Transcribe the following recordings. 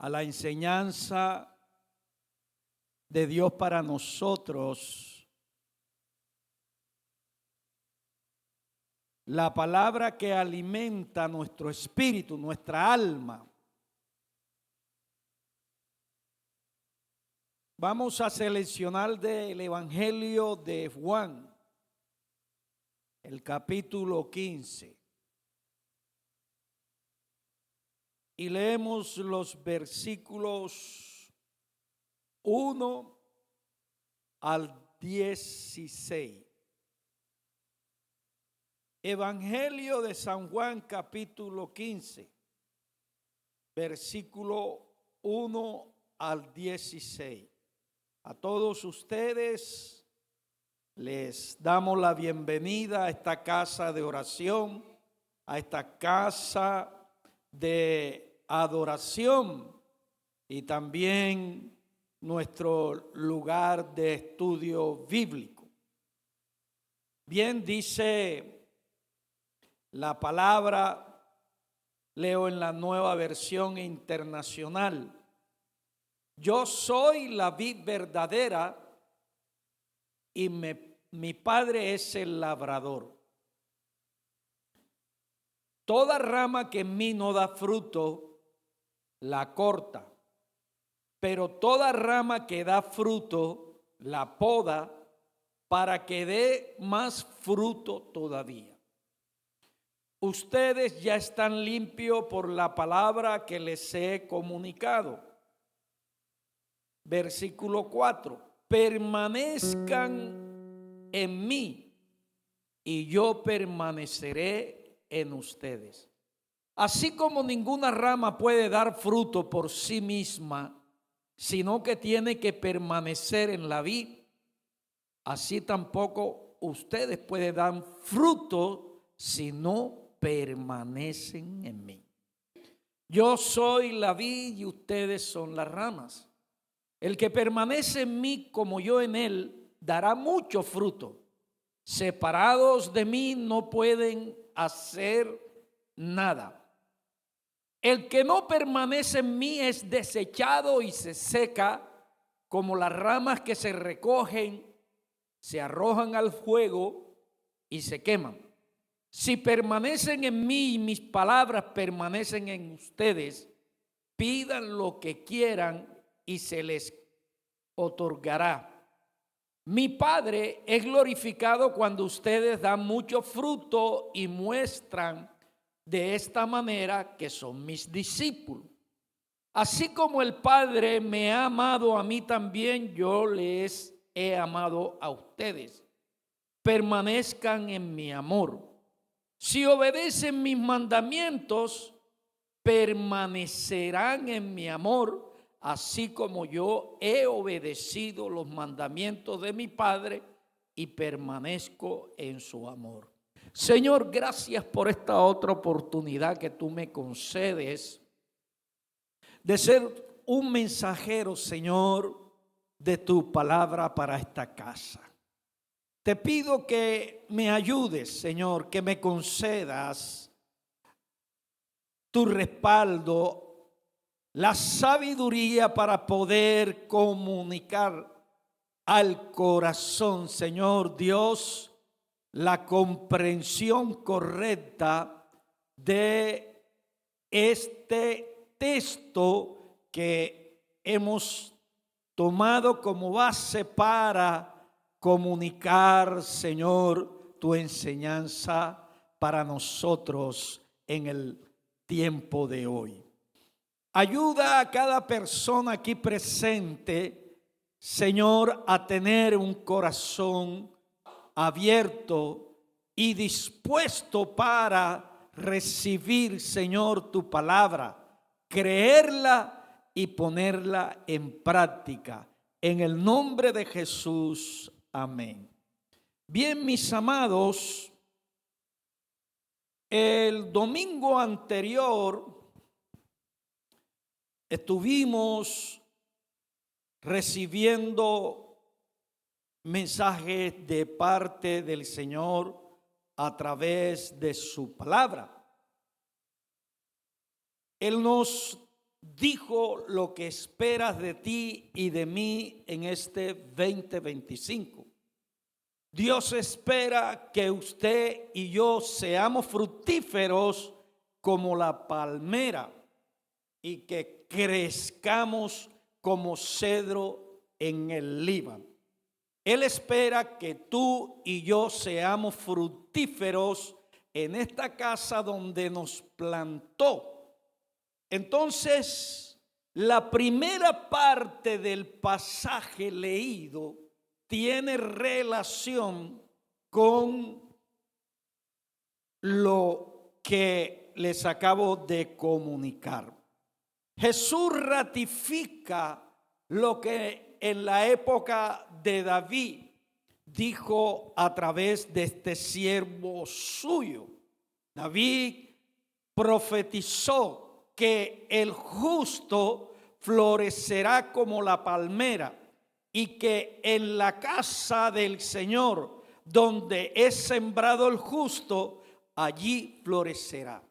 a la enseñanza de Dios para nosotros, la palabra que alimenta nuestro espíritu, nuestra alma. Vamos a seleccionar del Evangelio de Juan, el capítulo 15. Y leemos los versículos 1 al 16. Evangelio de San Juan, capítulo 15, versículo 1 al 16. A todos ustedes les damos la bienvenida a esta casa de oración, a esta casa de adoración y también nuestro lugar de estudio bíblico. Bien, dice la palabra, leo en la Nueva Versión Internacional: yo soy la vid verdadera y mi Padre es el labrador. Toda rama que en mí no da fruto, la corta, pero toda rama que da fruto, la poda, para que dé más fruto todavía. Ustedes ya están limpios por la palabra que les he comunicado. Versículo 4. Permanezcan en mí y yo permaneceré en ustedes. Así como ninguna rama puede dar fruto por sí misma, sino que tiene que permanecer en la vid, así tampoco ustedes pueden dar fruto si no permanecen en mí. Yo soy la vid y ustedes son las ramas. El que permanece en mí como yo en él, dará mucho fruto. Separados de mí no pueden hacer nada. El que no permanece en mí es desechado y se seca, como las ramas que se recogen, se arrojan al fuego y se queman. Si permanecen en mí y mis palabras permanecen en ustedes, pidan lo que quieran y se les otorgará. Mi Padre es glorificado cuando ustedes dan mucho fruto y muestran de esta manera que son mis discípulos. Así como el Padre me ha amado a mí también, yo les he amado a ustedes. Permanezcan en mi amor. Si obedecen mis mandamientos, permanecerán en mi amor, así como yo he obedecido los mandamientos de mi Padre y permanezco en su amor. Señor, gracias por esta otra oportunidad que tú me concedes de ser un mensajero, Señor, de tu palabra para esta casa. Te pido que me ayudes, Señor, que me concedas tu respaldo, la sabiduría para poder comunicar al corazón, Señor Dios, la comprensión correcta de este texto que hemos tomado como base para comunicar, Señor, tu enseñanza para nosotros en el tiempo de hoy. Ayuda a cada persona aquí presente, Señor, a tener un corazón abierto y dispuesto para recibir, Señor, tu palabra, creerla y ponerla en práctica. En el nombre de Jesús, amén. Bien, mis amados, el domingo anterior estuvimos recibiendo mensajes de parte del Señor a través de su palabra. Él nos dijo lo que esperas de ti y de mí en este 2025. Dios espera que usted y yo seamos fructíferos como la palmera y que crezcamos como cedro en el Líbano. Él espera que tú y yo seamos fructíferos en esta casa donde nos plantó. Entonces, la primera parte del pasaje leído tiene relación con lo que les acabo de comunicar. Jesús ratifica lo que en la época de David dijo a través de este siervo suyo. David profetizó que el justo florecerá como la palmera y que en la casa del Señor, donde es sembrado el justo, allí florecerá.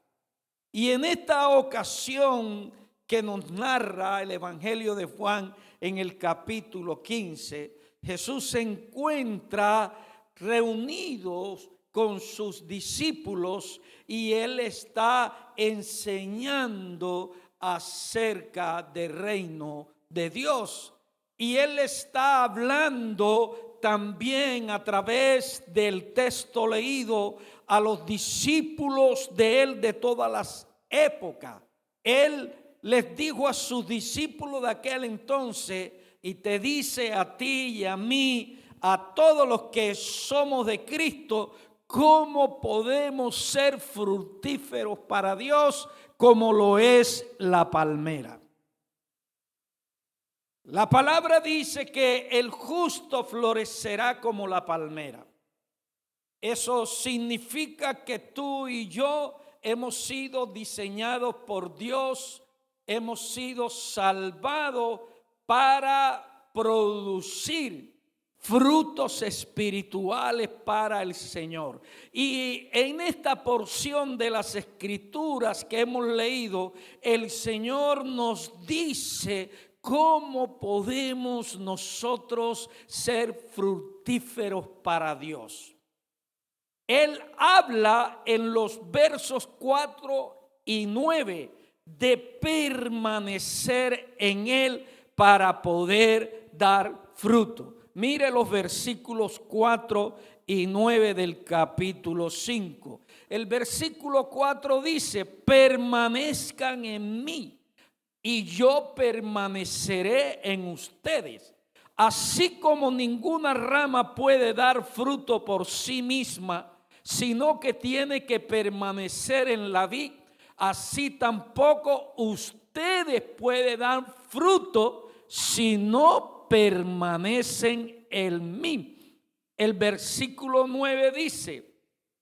Y en esta ocasión que nos narra el Evangelio de Juan en el capítulo 15, Jesús se encuentra reunidos con sus discípulos y Él está enseñando acerca del reino de Dios. Y Él está hablando también a través del texto leído a los discípulos de Él de todas las épocas. Él les dijo a sus discípulos de aquel entonces y te dice a ti y a mí, a todos los que somos de Cristo, cómo podemos ser fructíferos para Dios como lo es la palmera. La palabra dice que el justo florecerá como la palmera. Eso significa que tú y yo hemos sido diseñados por Dios, hemos sido salvados para producir frutos espirituales para el Señor. Y en esta porción de las Escrituras que hemos leído, el Señor nos dice cómo podemos nosotros ser fructíferos para Dios. Él habla en los versos 4 y 9 de permanecer en Él para poder dar fruto. Mire los versículos 4 y 9 del capítulo 5. El versículo 4 dice: permanezcan en mí y yo permaneceré en ustedes. Así como ninguna rama puede dar fruto por sí misma, sino que tiene que permanecer en la vid, así tampoco ustedes pueden dar fruto si no permanecen en mí. El versículo 9 dice: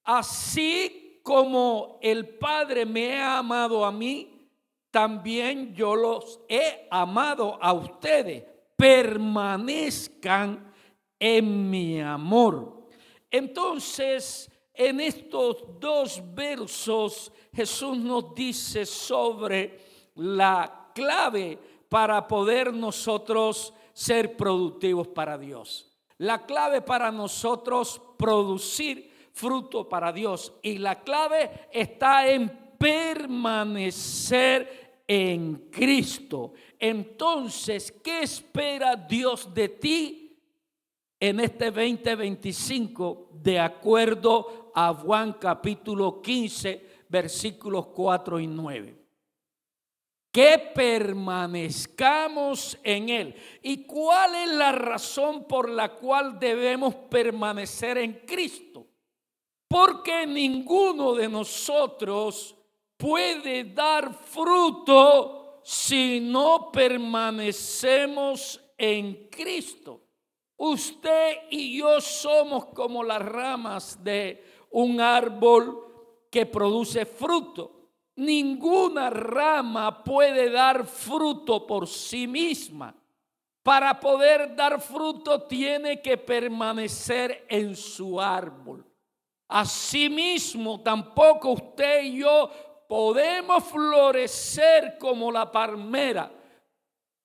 así como el Padre me ha amado a mí, también yo los he amado a ustedes. Permanezcan en mi amor. Entonces, en estos dos versos, Jesús nos dice sobre la clave para poder nosotros ser productivos para Dios. La clave para nosotros producir fruto para Dios. Y la clave está en permanecer en Cristo. Entonces, ¿qué espera Dios de ti en este 2025 de acuerdo a Juan capítulo 15 versículos 4 y 9? Que permanezcamos en Él. ¿Y cuál es la razón por la cual debemos permanecer en Cristo? Porque ninguno de nosotros puede dar fruto si no permanecemos en Cristo. Usted y yo somos como las ramas de un árbol que produce fruto. Ninguna rama puede dar fruto por sí misma. Para poder dar fruto tiene que permanecer en su árbol. Asimismo, tampoco usted y yo podemos florecer como la palmera,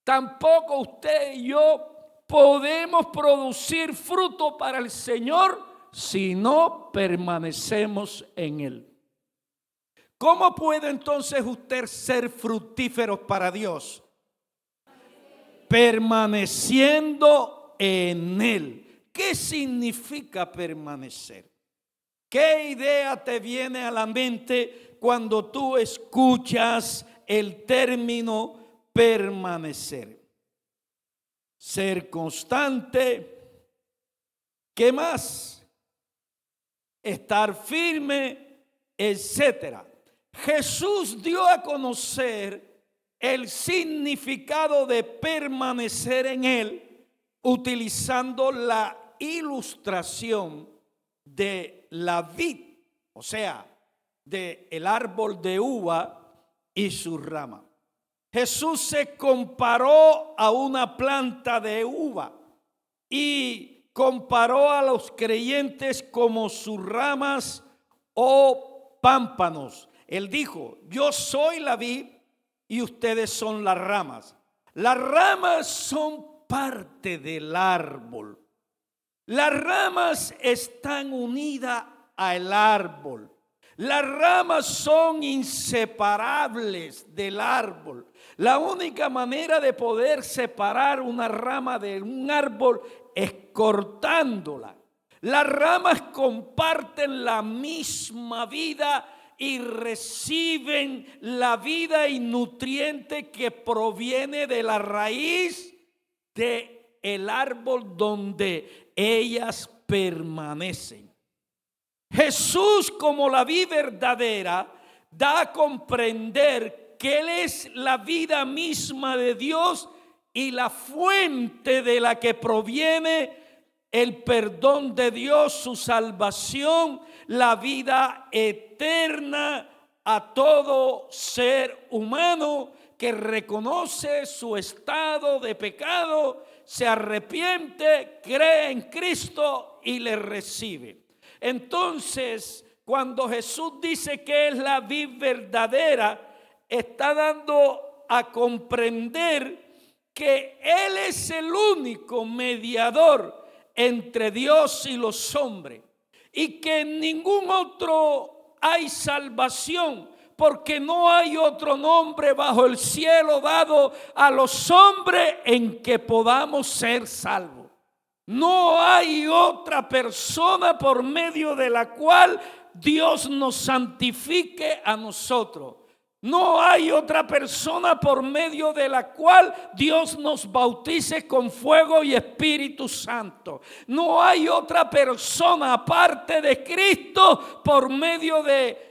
tampoco usted y yo podemos producir fruto para el Señor si no permanecemos en Él. ¿Cómo puede entonces usted ser fructífero para Dios? Permaneciendo en Él. ¿Qué significa permanecer? ¿Qué idea te viene a la mente cuando tú escuchas el término permanecer? Ser constante. ¿Qué más? Estar firme, etcétera. Jesús dio a conocer el significado de permanecer en Él utilizando la ilustración de la vid, o sea, del árbol de uva y su rama. Jesús se comparó a una planta de uva y comparó a los creyentes como sus ramas o pámpanos. Él dijo: yo soy la vid y ustedes son las ramas. Las ramas son parte del árbol. Las ramas están unidas al árbol. Las ramas son inseparables del árbol. La única manera de poder separar una rama de un árbol es cortándola. Las ramas comparten la misma vida y reciben la vida y nutriente que proviene de la raíz del árbol donde ellas permanecen. Jesús, como la vid verdadera, da a comprender que Él es la vida misma de Dios y la fuente de la que proviene el perdón de Dios, su salvación, la vida eterna a todo ser humano que reconoce su estado de pecado, se arrepiente, cree en Cristo y le recibe. Entonces, cuando Jesús dice que es la vid verdadera, está dando a comprender que Él es el único mediador entre Dios y los hombres, y que en ningún otro hay salvación, porque no hay otro nombre bajo el cielo dado a los hombres en que podamos ser salvos. No hay otra persona por medio de la cual Dios nos santifique a nosotros. No hay otra persona por medio de la cual Dios nos bautice con fuego y Espíritu Santo. No hay otra persona aparte de Cristo por medio de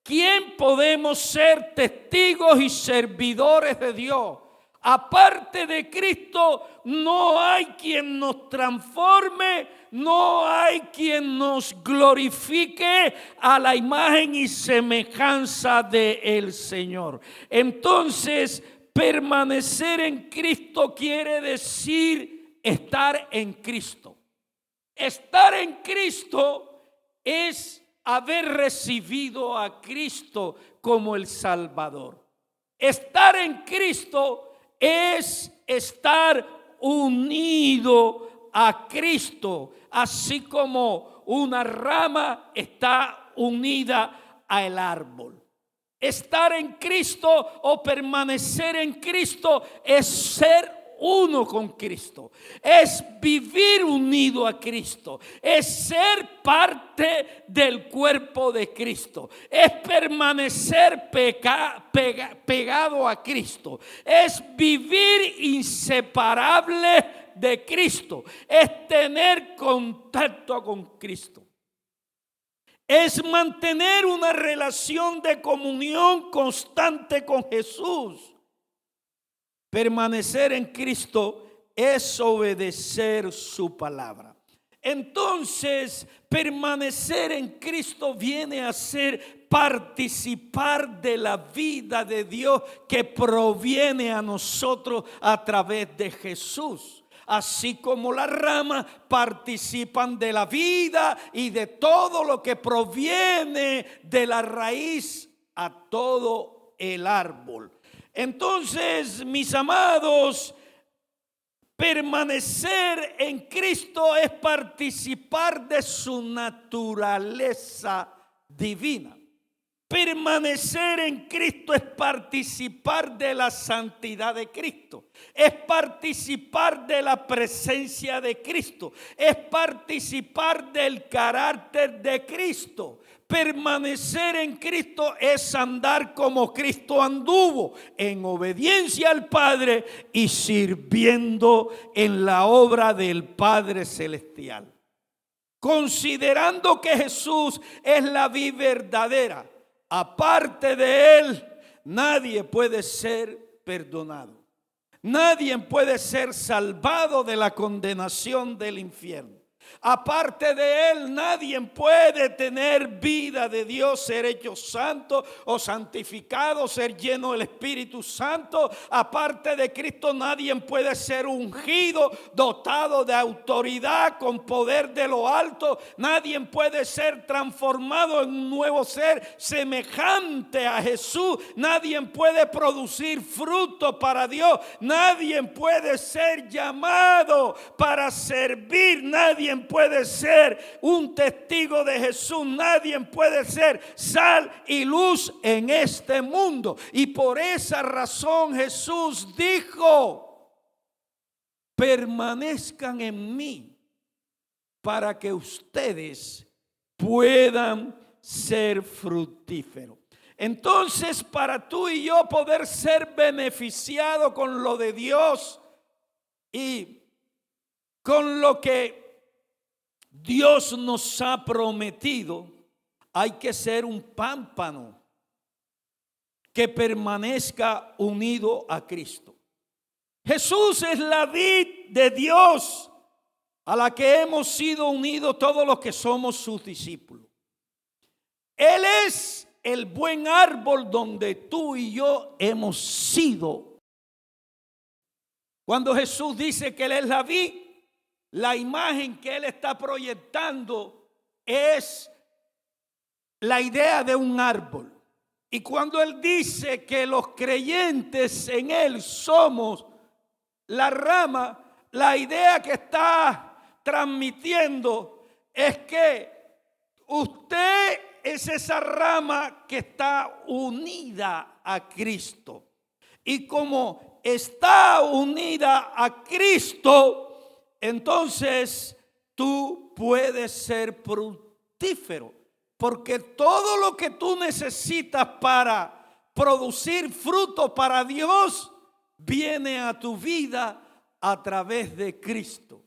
quien podemos ser testigos y servidores de Dios. Aparte de Cristo no hay quien nos transforme, no hay quien nos glorifique a la imagen y semejanza del Señor. Entonces, permanecer en Cristo quiere decir estar en Cristo. Estar en Cristo es haber recibido a Cristo como el Salvador. Estar en Cristo es estar unido a Cristo, así como una rama está unida al árbol. Estar en Cristo o permanecer en Cristo es ser uno con Cristo, es vivir unido a Cristo, es ser parte del cuerpo de Cristo, es permanecer pegado a Cristo, es vivir inseparable de Cristo, es tener contacto con Cristo, es mantener una relación de comunión constante con Jesús. Permanecer en Cristo es obedecer su palabra. Entonces, permanecer en Cristo viene a ser participar de la vida de Dios que proviene a nosotros a través de Jesús. Así como las ramas participan de la vida y de todo lo que proviene de la raíz a todo el árbol. Entonces, mis amados, permanecer en Cristo es participar de su naturaleza divina. Permanecer en Cristo es participar de la santidad de Cristo, es participar de la presencia de Cristo, es participar del carácter de Cristo. Permanecer en Cristo es andar como Cristo anduvo, en obediencia al Padre y sirviendo en la obra del Padre Celestial. Considerando que Jesús es la vida verdadera, aparte de Él, nadie puede ser perdonado. Nadie puede ser salvado de la condenación del infierno. Aparte de Él, nadie puede tener vida de Dios, ser hecho santo o santificado, ser lleno del Espíritu Santo. Aparte de Cristo, nadie puede ser ungido, dotado de autoridad, con poder de lo alto. Nadie puede ser transformado en un nuevo ser semejante a Jesús. Nadie puede producir fruto para Dios. Nadie puede ser llamado para servir. Nadie puede ser un testigo de Jesús. Nadie puede ser sal y luz en este mundo. Y por esa razón Jesús dijo: permanezcan en mí para que ustedes puedan ser fructíferos. Entonces, para tú y yo poder ser beneficiados con lo de Dios y con lo que Dios nos ha prometido, hay que ser un pámpano que permanezca unido a Cristo. Jesús es la vid de Dios a la que hemos sido unidos todos los que somos sus discípulos. Él es el buen árbol donde tú y yo hemos sido. Cuando Jesús dice que Él es la vid, la imagen que Él está proyectando es la idea de un árbol. Y cuando Él dice que los creyentes en Él somos la rama, la idea que está transmitiendo es que usted es esa rama que está unida a Cristo. Y como está unida a Cristo, entonces tú puedes ser fructífero, porque todo lo que tú necesitas para producir fruto para Dios viene a tu vida a través de Cristo.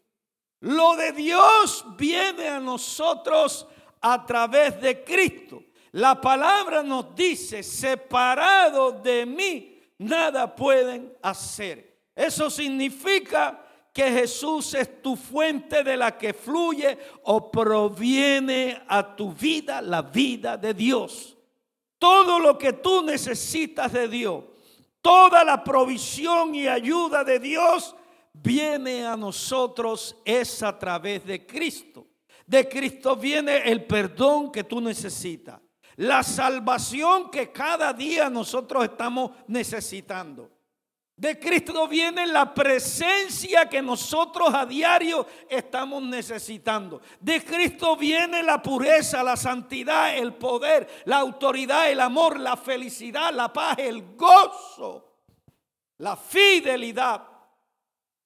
Lo de Dios viene a nosotros a través de Cristo. La palabra nos dice: separado de mí, nada pueden hacer. Eso significa que Jesús es tu fuente de la que fluye o proviene a tu vida la vida de Dios. Todo lo que tú necesitas de Dios, toda la provisión y ayuda de Dios viene a nosotros es a través de Cristo. De Cristo viene el perdón que tú necesitas, la salvación que cada día nosotros estamos necesitando. De Cristo viene la presencia que nosotros a diario estamos necesitando. De Cristo viene la pureza, la santidad, el poder, la autoridad, el amor, la felicidad, la paz, el gozo, la fidelidad.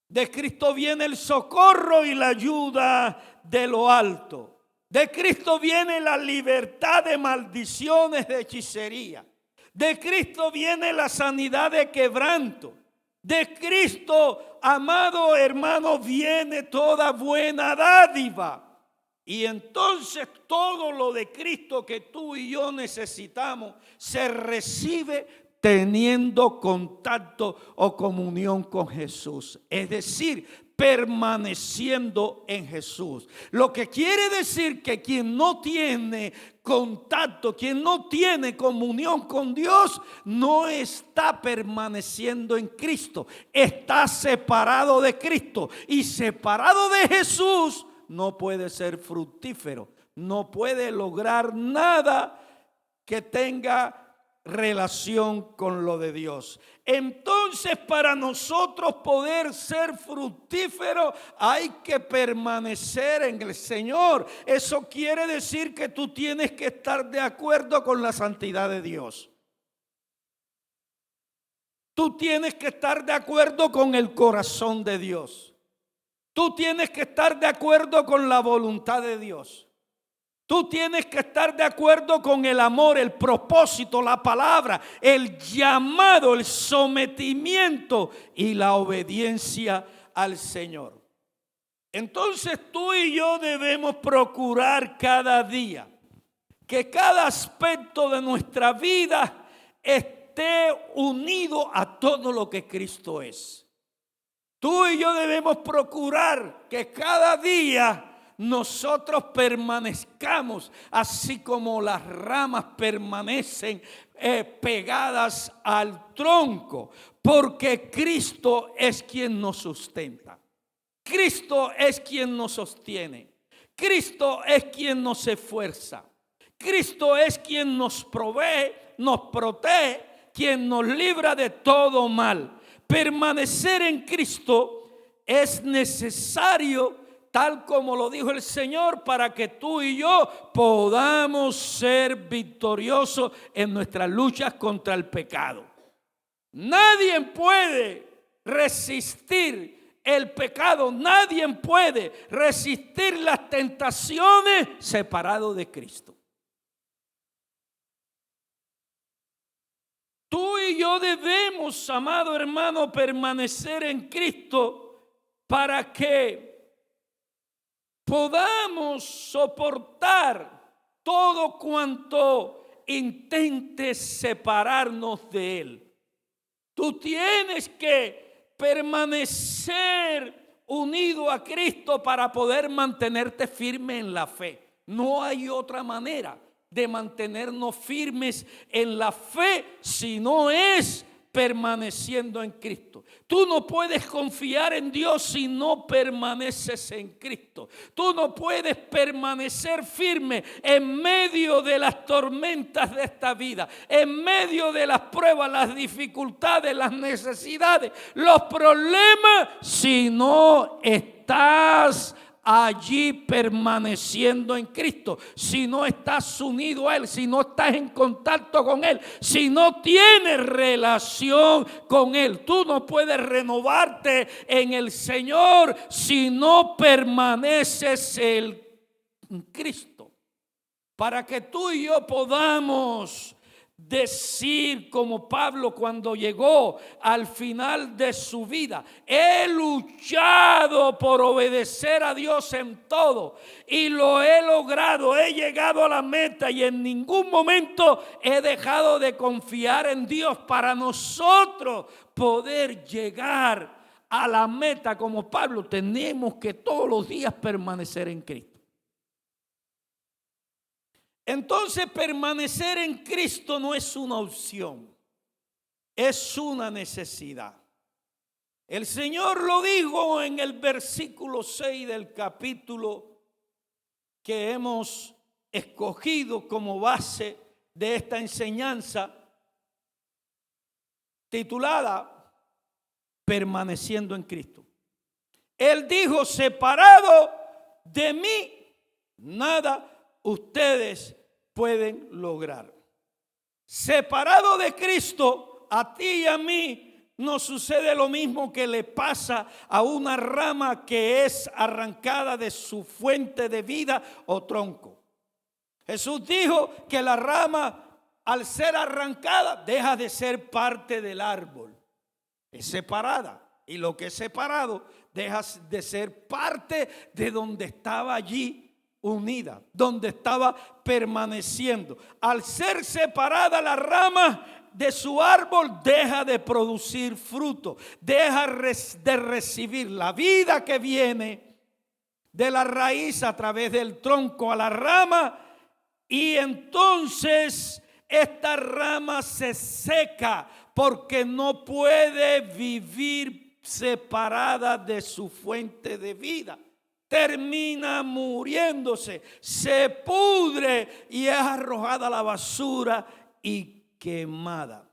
De Cristo viene el socorro y la ayuda de lo alto. De Cristo viene la libertad de maldiciones, de hechicería. De Cristo viene la sanidad de quebranto. De Cristo, amado hermano, viene toda buena dádiva. Y entonces todo lo de Cristo que tú y yo necesitamos se recibe teniendo contacto o comunión con Jesús. Es decir, permaneciendo en Jesús. Lo que quiere decir que quien no tiene contacto, quien no tiene comunión con Dios, no está permaneciendo en Cristo. Está separado de Cristo. Y separado de Jesús, no puede ser fructífero. No puede lograr nada que tenga relación con lo de Dios. Entonces, para nosotros poder ser fructíferos, hay que permanecer en el Señor. Eso quiere decir que tú tienes que estar de acuerdo con la santidad de Dios. Tú tienes que estar de acuerdo con el corazón de Dios. Tú tienes que estar de acuerdo con la voluntad de Dios. Tú tienes que estar de acuerdo con el amor, el propósito, la palabra, el llamado, el sometimiento y la obediencia al Señor. Entonces tú y yo debemos procurar cada día que cada aspecto de nuestra vida esté unido a todo lo que Cristo es. Tú y yo debemos procurar que cada día nosotros permanezcamos así como las ramas permanecen pegadas al tronco, porque Cristo es quien nos sustenta. Cristo es quien nos sostiene. Cristo es quien nos esfuerza. Cristo es quien nos provee, nos protege, quien nos libra de todo mal. Permanecer en Cristo es necesario, tal como lo dijo el Señor, para que tú y yo podamos ser victoriosos en nuestras luchas contra el pecado. Nadie puede resistir el pecado, nadie puede resistir las tentaciones separado de Cristo. Tú y yo debemos, amado hermano, permanecer en Cristo para que podamos soportar todo cuanto intente separarnos de Él. Tú tienes que permanecer unido a Cristo para poder mantenerte firme en la fe. No hay otra manera de mantenernos firmes en la fe si no es permaneciendo en Cristo. Tú no puedes confiar en Dios si no permaneces en Cristo. Tú no puedes permanecer firme en medio de las tormentas de esta vida, en medio de las pruebas, las dificultades, las necesidades, los problemas, si no estás allí permaneciendo en Cristo, si no estás unido a Él, si no estás en contacto con Él, si no tienes relación con Él. Tú no puedes renovarte en el Señor si no permaneces en Cristo. Para que tú y yo podamos decir como Pablo cuando llegó al final de su vida: he luchado por obedecer a Dios en todo y lo he logrado, he llegado a la meta y en ningún momento he dejado de confiar en Dios. Para nosotros poder llegar a la meta como Pablo, tenemos que todos los días permanecer en Cristo. Entonces, permanecer en Cristo no es una opción, es una necesidad. El Señor lo dijo en el versículo 6 del capítulo que hemos escogido como base de esta enseñanza, titulada Permaneciendo en Cristo. Él dijo: separado de mí, nada ustedes pueden lograr. Separado de Cristo, a ti y a mí nos sucede lo mismo que le pasa a una rama que es arrancada de su fuente de vida o tronco. Jesús dijo que la rama, al ser arrancada, deja de ser parte del árbol. Es separada. Y lo que es separado deja de ser parte de donde estaba allí unida, donde estaba permaneciendo. Al ser separada la rama de su árbol, deja de producir fruto, deja de recibir la vida que viene de la raíz a través del tronco a la rama, y entonces esta rama se seca porque no puede vivir separada de su fuente de vida. Termina muriéndose, se pudre y es arrojada a la basura y quemada.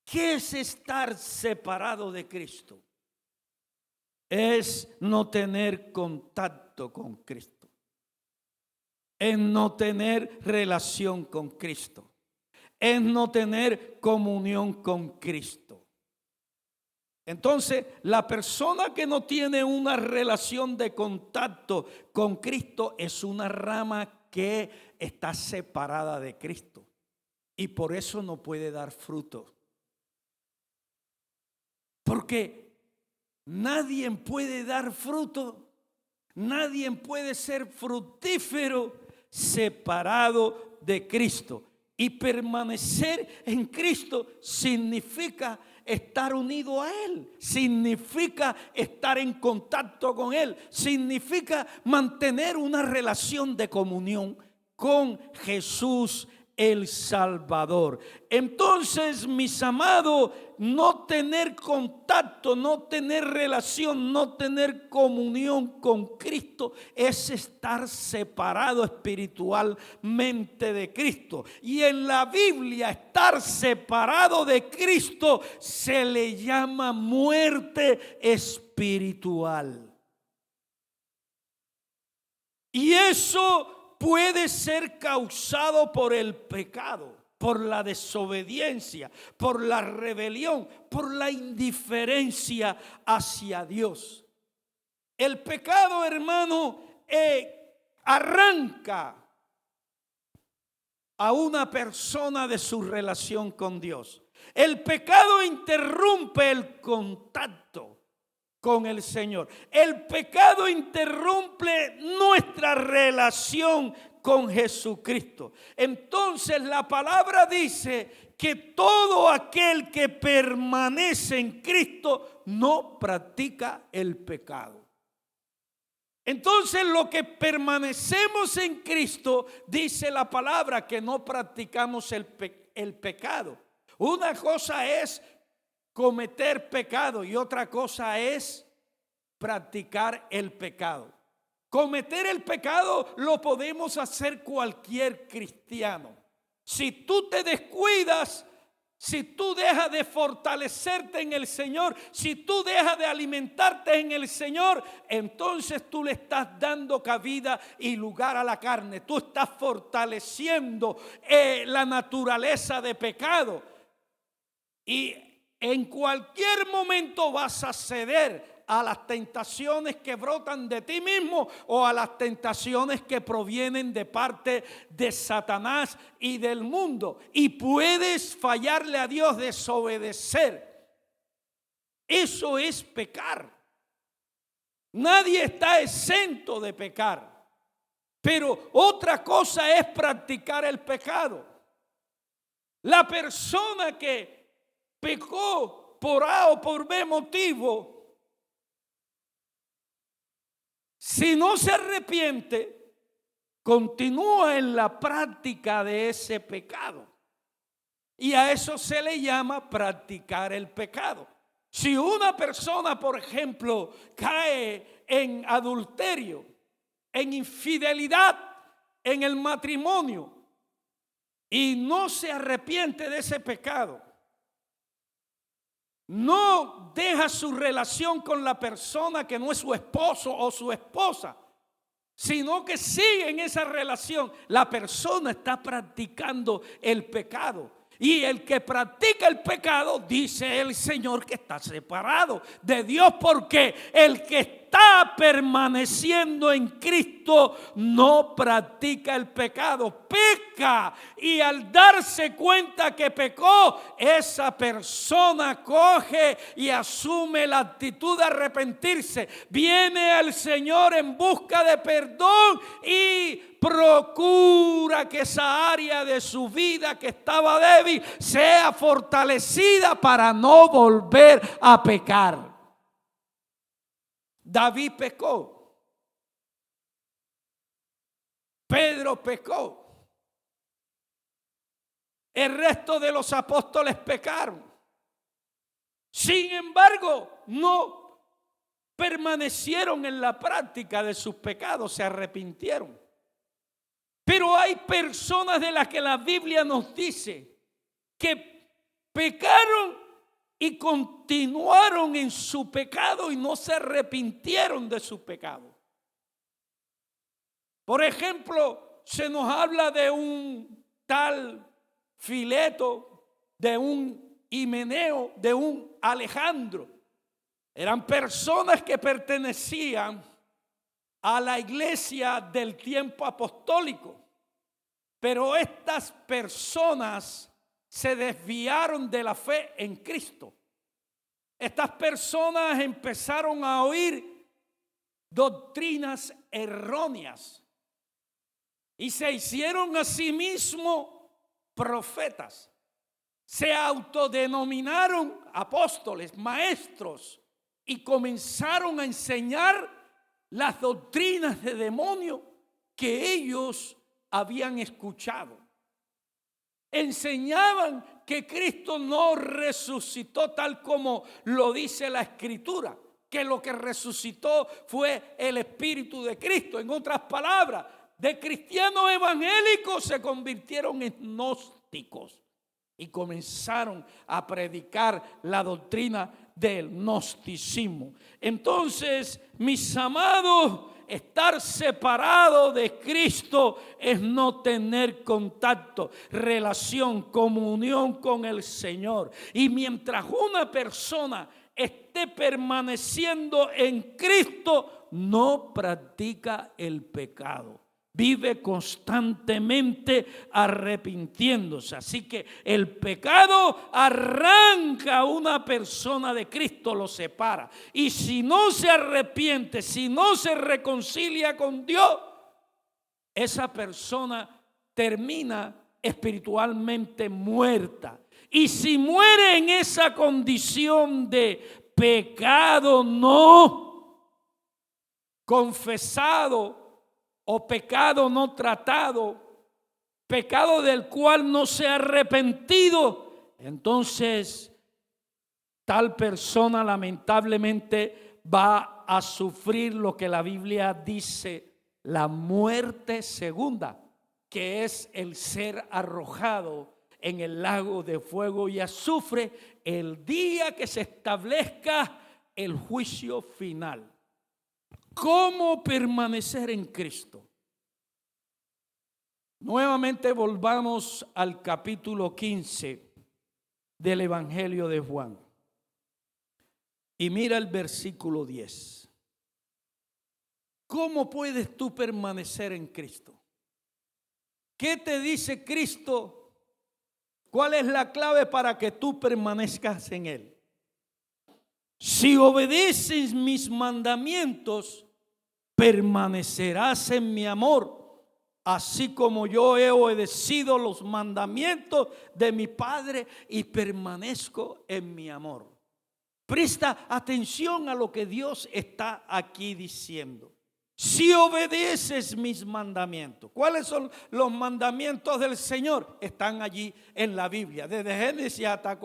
¿Qué es estar separado de Cristo? Es no tener contacto con Cristo, es no tener relación con Cristo, es no tener comunión con Cristo. Entonces, la persona que no tiene una relación de contacto con Cristo es una rama que está separada de Cristo y por eso no puede dar fruto. Porque nadie puede dar fruto, nadie puede ser fructífero separado de Cristo. Y permanecer en Cristo significa estar unido a Él, significa estar en contacto con Él, significa mantener una relación de comunión con Jesús el Salvador. Entonces, mis amados, no tener contacto, no tener relación, no tener comunión con Cristo es estar separado espiritualmente de Cristo. Y en la Biblia, estar separado de Cristo se le llama muerte espiritual. Y eso puede ser causado por el pecado, por la desobediencia, por la rebelión, por la indiferencia hacia Dios. El pecado, hermano, arranca a una persona de su relación con Dios. El pecado interrumpe el contacto con el Señor. El pecado interrumpe nuestra relación con Jesucristo. Entonces la palabra dice que todo aquel que permanece en Cristo no practica el pecado. Entonces lo que permanecemos en Cristo, dice la palabra que no practicamos el pecado. Una cosa es cometer pecado y otra cosa es practicar el pecado. Cometer el pecado lo podemos hacer cualquier cristiano. Si tú te descuidas, si tú dejas de fortalecerte en el Señor, si tú dejas de alimentarte en el Señor, entonces tú le estás dando cabida y lugar a la carne. Tú estás fortaleciendo la naturaleza de pecado. Y en cualquier momento vas a ceder a las tentaciones que brotan de ti mismo o a las tentaciones que provienen de parte de Satanás y del mundo. Y puedes fallarle a Dios, desobedecer. Eso es pecar. Nadie está exento de pecar. Pero otra cosa es practicar el pecado. La persona que pecó por A o por B motivo, si no se arrepiente, continúa en la práctica de ese pecado. Y a eso se le llama practicar el pecado. Si una persona, por ejemplo, cae en adulterio, en infidelidad, en el matrimonio, y no se arrepiente de ese pecado, no deja su relación con la persona que no es su esposo o su esposa, sino que sigue en esa relación, la persona está practicando el pecado. Y el que practica el pecado, dice el Señor, que está separado de Dios, porque el que está permaneciendo en Cristo no practica el pecado, peca. Y al darse cuenta que pecó, esa persona coge y asume la actitud de arrepentirse. Viene al Señor en busca de perdón y procura que esa área de su vida que estaba débil sea fortalecida para no volver a pecar. David pecó. Pedro pecó. El resto de los apóstoles pecaron. Sin embargo, no permanecieron en la práctica de sus pecados, se arrepintieron. Pero hay personas de las que la Biblia nos dice que pecaron y continuaron en su pecado y no se arrepintieron de su pecado. Por ejemplo, se nos habla de un tal Fileto, de un Himeneo, de un Alejandro. Eran personas que pertenecían a la iglesia del tiempo apostólico, pero estas personas se desviaron de la fe en Cristo. Estas personas empezaron a oír doctrinas erróneas y se hicieron a sí mismos profetas. Se autodenominaron apóstoles, maestros, y comenzaron a enseñar las doctrinas de demonio que ellos habían escuchado. Enseñaban que Cristo no resucitó tal como lo dice la Escritura, que lo que resucitó fue el Espíritu de Cristo. En otras palabras, de cristianos evangélicos se convirtieron en gnósticos y comenzaron a predicar la doctrina del gnosticismo. Entonces, mis amados, estar separado de Cristo es no tener contacto, relación, comunión con el Señor. Y mientras una persona esté permaneciendo en Cristo, no practica el pecado. Vive constantemente arrepintiéndose. Así que el pecado arranca a una persona de Cristo, lo separa. Y si no se arrepiente, si no se reconcilia con Dios, esa persona termina espiritualmente muerta. Y si muere en esa condición de pecado no confesado, o pecado no tratado, pecado del cual no se ha arrepentido, entonces tal persona lamentablemente va a sufrir lo que la Biblia dice, la muerte segunda, que es el ser arrojado en el lago de fuego y azufre el día que se establezca el juicio final. ¿Cómo permanecer en Cristo? Nuevamente volvamos al capítulo 15 del Evangelio de Juan. Y mira el versículo 10. ¿Cómo puedes tú permanecer en Cristo? ¿Qué te dice Cristo? ¿Cuál es la clave para que tú permanezcas en Él? Si obedeces mis mandamientos, permanecerás en mi amor, así como yo he obedecido los mandamientos de mi Padre y permanezco en mi amor. Presta atención a lo que Dios está aquí diciendo. Si obedeces mis mandamientos. ¿Cuáles son los mandamientos del Señor? Están allí en la Biblia, desde Génesis hasta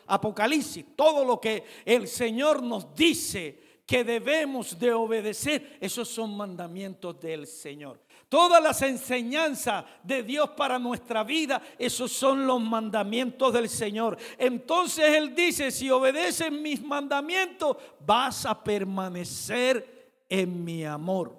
Apocalipsis. Todo lo que el Señor nos dice que debemos de obedecer, esos son mandamientos del Señor. Todas las enseñanzas de Dios para nuestra vida, esos son los mandamientos del Señor. Entonces Él dice, si obedeces mis mandamientos, vas a permanecer en mi amor.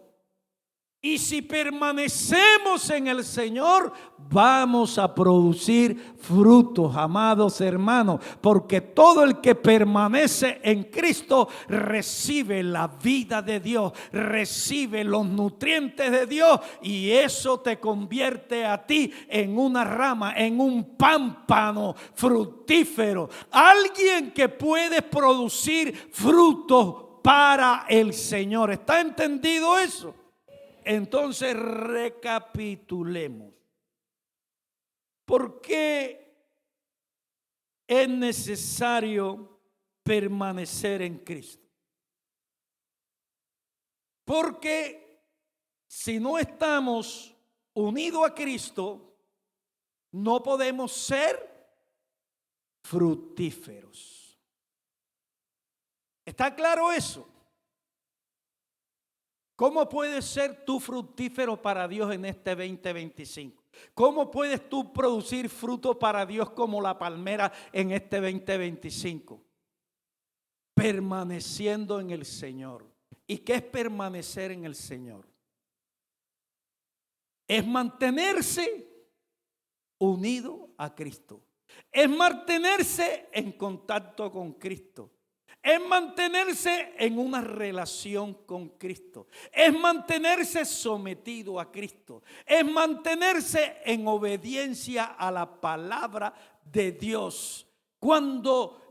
Y si permanecemos en el Señor, vamos a producir frutos, amados hermanos, porque todo el que permanece en Cristo recibe la vida de Dios, recibe los nutrientes de Dios, y eso te convierte a ti en una rama, en un pámpano fructífero, alguien que puede producir frutos para el Señor. ¿Está entendido eso? Entonces recapitulemos. ¿Por qué es necesario permanecer en Cristo? Porque si no estamos unidos a Cristo, no podemos ser fructíferos. ¿Está claro eso? ¿Cómo puedes ser tú fructífero para Dios en este 2025? ¿Cómo puedes tú producir fruto para Dios como la palmera en este 2025? Permaneciendo en el Señor. ¿Y qué es permanecer en el Señor? Es mantenerse unido a Cristo. Es mantenerse en contacto con Cristo. Es mantenerse en una relación con Cristo. Es mantenerse sometido a Cristo. Es mantenerse en obediencia a la palabra de Dios. Cuando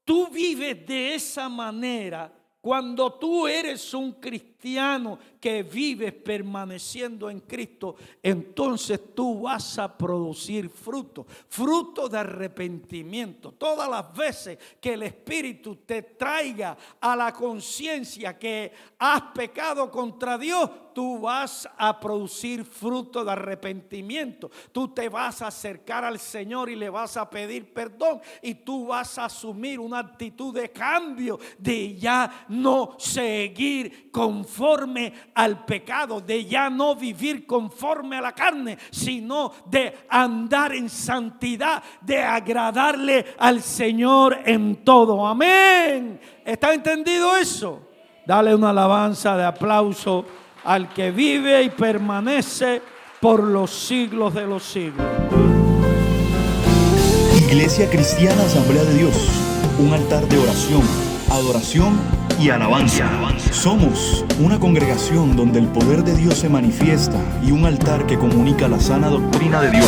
tú vives de esa manera, cuando tú eres un cristiano que vives permaneciendo en Cristo, entonces tú vas a producir fruto de arrepentimiento. Todas las veces que el Espíritu te traiga a la conciencia que has pecado contra Dios, tú vas a producir fruto de arrepentimiento. Tú te vas a acercar al Señor y le vas a pedir perdón, y tú vas a asumir una actitud de cambio, de ya no seguir conforme al pecado, de ya no vivir conforme a la carne, sino de andar en santidad, de agradarle al Señor en todo. Amén. ¿Está entendido eso? Dale una alabanza de aplauso al que vive y permanece por los siglos de los siglos. Iglesia Cristiana Asamblea de Dios, un altar de oración, adoración y alabanza. Somos una congregación donde el poder de Dios se manifiesta y un altar que comunica la sana doctrina de Dios.